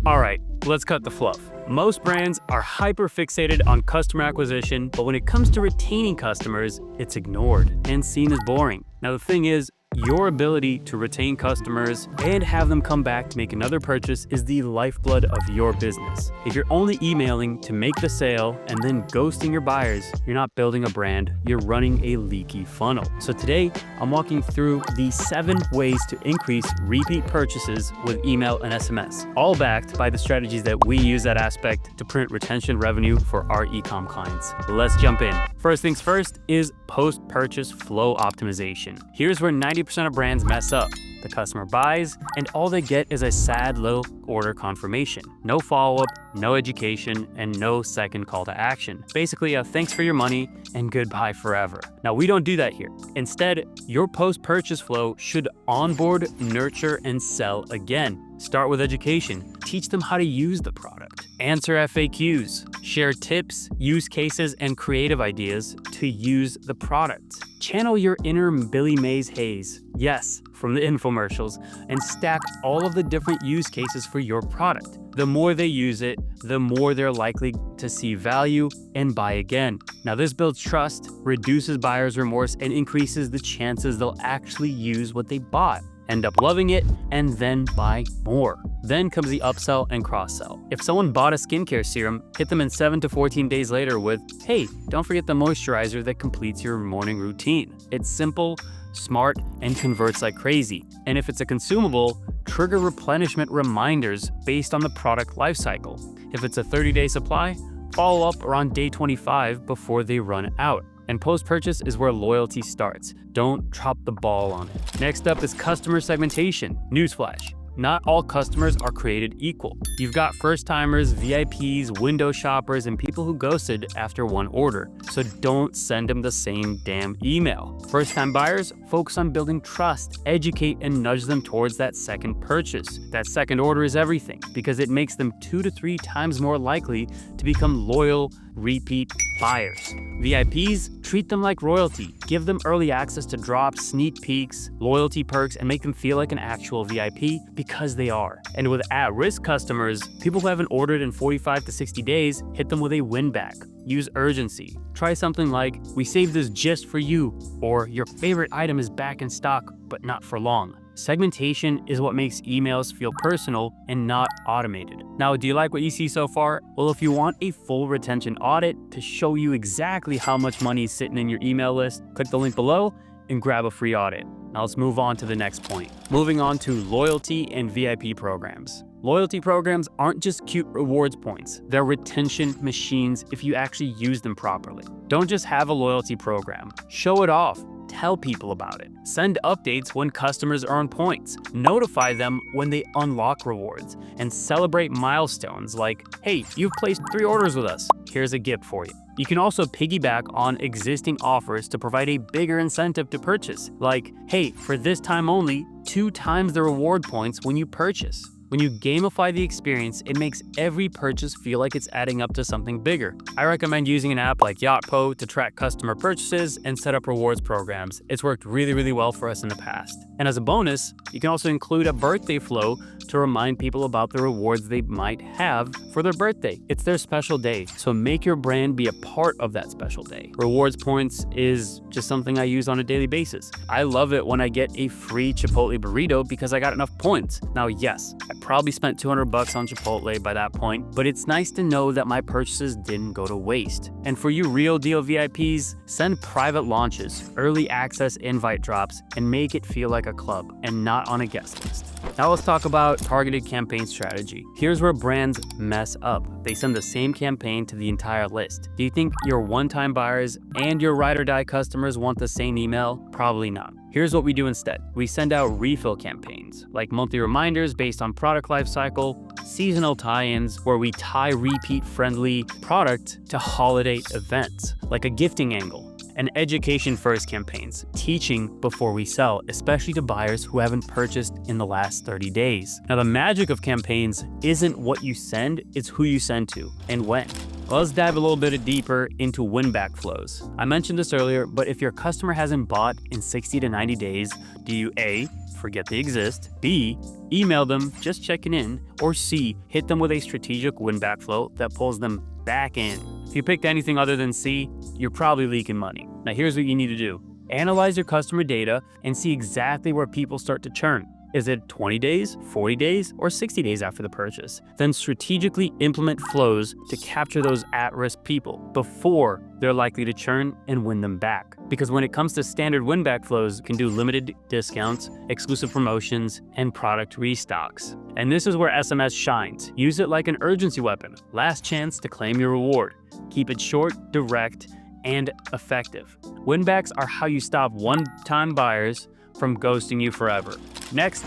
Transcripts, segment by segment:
All right, let's cut the fluff. Most brands are hyper fixated on customer acquisition, but when it comes to retaining customers, it's ignored and seen as boring. Now the thing is, your ability to retain customers and have them come back to make another purchase is the lifeblood of your business. If you're only emailing to make the sale and then ghosting your buyers, you're not building a brand, you're running a leaky funnel. So today, I'm walking through the 7 ways to increase repeat purchases with email and SMS, all backed by the strategies that we use that aspect to print retention revenue for our e-com clients. Let's jump in. First things first is post-purchase flow optimization. Here's where 90% of brands mess up. The customer buys, and all they get is a sad little order confirmation. No follow-up, no education, and no second call to action. Basically a thanks for your money and goodbye forever. Now we don't do that here. Instead, your post-purchase flow should onboard, nurture, and sell again. Start with education. Teach them how to use the product. Answer FAQs. Share tips, use cases, and creative ideas to use the product. Channel your inner Billy Mays Hayes, yes, from the infomercials, and stack all of the different use cases for your product. The more they use it, the more they're likely to see value and buy again. Now this builds trust, reduces buyer's remorse, and increases the chances they'll actually use what they bought, end up loving it, and then buy more. Then comes the upsell and cross-sell. If someone bought a skincare serum, hit them in 7 to 14 days later with, hey, don't forget the moisturizer that completes your morning routine. It's simple, smart, and converts like crazy. And if it's a consumable, trigger replenishment reminders based on the product lifecycle. If it's a 30-day supply, follow up around day 25 before they run out. And post-purchase is where loyalty starts. Don't drop the ball on it. Next up is customer segmentation. Newsflash. Not all customers are created equal. You've got first-timers, VIPs, window shoppers, and people who ghosted after one order. So don't send them the same damn email. First-time buyers, focus on building trust, educate, and nudge them towards that second purchase. That second order is everything because it makes them 2 to 3 times more likely to become loyal, repeat buyers. VIPs, treat them like royalty. Give them early access to drops, sneak peeks, loyalty perks, and make them feel like an actual VIP because they are. And with at-risk customers, people who haven't ordered in 45 to 60 days, hit them with a win-back. Use urgency. Try something like, we saved this just for you, or your favorite item is back in stock, but not for long. Segmentation is what makes emails feel personal and not automated. Now, do you like what you see so far? Well, if you want a full retention audit to show you exactly how much money is sitting in your email list, click the link below and grab a free audit. Now let's move on to the next point. Moving on to loyalty and VIP programs. Loyalty programs aren't just cute rewards points. They're retention machines if you actually use them properly. Don't just have a loyalty program. Show it off. Tell people about it. Send updates when customers earn points. Notify them when they unlock rewards. And celebrate milestones like, hey, you've placed 3 orders with us. Here's a gift for you. You can also piggyback on existing offers to provide a bigger incentive to purchase. Like, hey, for this time only, 2 times the reward points when you purchase. When you gamify the experience, it makes every purchase feel like it's adding up to something bigger. I recommend using an app like Yotpo to track customer purchases and set up rewards programs. It's worked really well for us in the past. And as a bonus, you can also include a birthday flow to remind people about the rewards they might have for their birthday. It's their special day, so make your brand be a part of that special day. Rewards points is just something I use on a daily basis. I love it when I get a free Chipotle burrito because I got enough points. Now, yes, I probably spent $200 on Chipotle by that point, but it's nice to know that my purchases didn't go to waste. And for you real deal VIPs, send private launches, early access invite drops, and make it feel like a club and not on a guest list. Now let's talk about targeted campaign strategy. Here's where brands mess up. They send the same campaign to the entire list. Do you think your one-time buyers and your ride or die customers want the same email? Probably not. Here's what we do instead. We send out refill campaigns, like monthly reminders based on product lifecycle, seasonal tie-ins where we tie repeat-friendly product to holiday events, like a gifting angle, and education-first campaigns, teaching before we sell, especially to buyers who haven't purchased in the last 30 days. Now, the magic of campaigns isn't what you send, it's who you send to and when. Well, let's dive a little bit deeper into win-back flows. I mentioned this earlier, but if your customer hasn't bought in 60 to 90 days, do you A, forget they exist. B, email them just checking in. Or C, hit them with a strategic win-back flow that pulls them back in. If you picked anything other than C, you're probably leaking money. Now here's what you need to do. Analyze your customer data and see exactly where people start to churn. Is it 20 days, 40 days, or 60 days after the purchase? Then strategically implement flows to capture those at-risk people before they're likely to churn and win them back. Because when it comes to standard win-back flows, you can do limited discounts, exclusive promotions, and product restocks. And this is where SMS shines. Use it like an urgency weapon. Last chance to claim your reward. Keep it short, direct, and effective. Win-backs are how you stop one-time buyers from ghosting you forever. Next,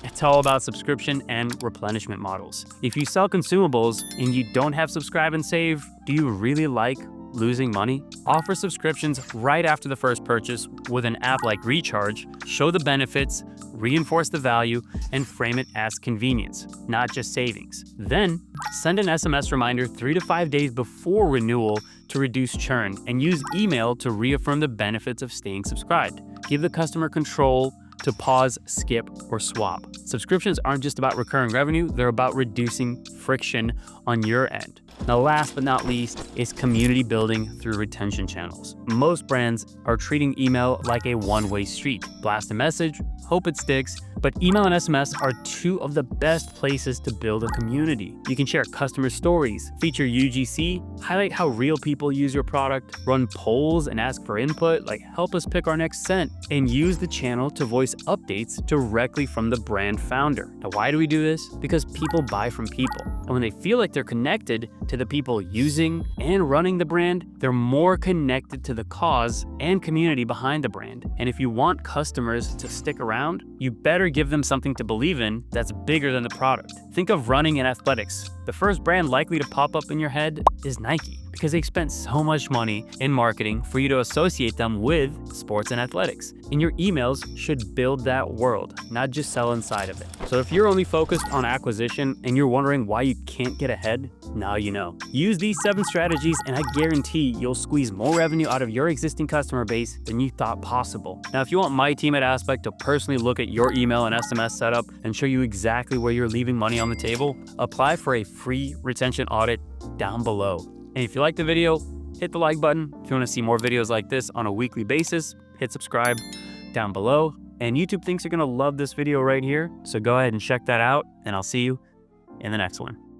it's all about subscription and replenishment models. If you sell consumables and you don't have subscribe and save, do you really like losing money? Offer subscriptions right after the first purchase with an app like Recharge. Show the benefits, reinforce the value, and frame it as convenience, not just savings. Then, send an SMS reminder 3 to 5 days before renewal to reduce churn, and use email to reaffirm the benefits of staying subscribed. Give the customer control to pause, skip, or swap. Subscriptions aren't just about recurring revenue, they're about reducing friction on your end. Now, last but not least is community building through retention channels. Most brands are treating email like a one-way street. Blast a message, hope it sticks, but email and SMS are two of the best places to build a community. You can share customer stories, feature UGC, highlight how real people use your product, run polls and ask for input, like help us pick our next scent, and use the channel to voice updates directly from the brand founder. Now, why do we do this? Because people buy from people. And when they feel like they're connected to the people using and running the brand, they're more connected to the cause and community behind the brand. And if you want customers to stick around, you better give them something to believe in that's bigger than the product. Think of running and athletics. The first brand likely to pop up in your head is Nike, because they've spent so much money in marketing for you to associate them with sports and athletics. And your emails should build that world, not just sell inside of it. So if you're only focused on acquisition and you're wondering why you can't get ahead, now you know. Use these 7 strategies and I guarantee you'll squeeze more revenue out of your existing customer base than you thought possible. Now, if you want my team at Aspect to personally look at your email and SMS setup and show you exactly where you're leaving money on the table, apply for a free retention audit down below. And if you like the video, hit the like button. If you want to see more videos like this on a weekly basis, hit subscribe down below. And YouTube thinks you're going to love this video right here, so go ahead and check that out, and I'll see you in the next one.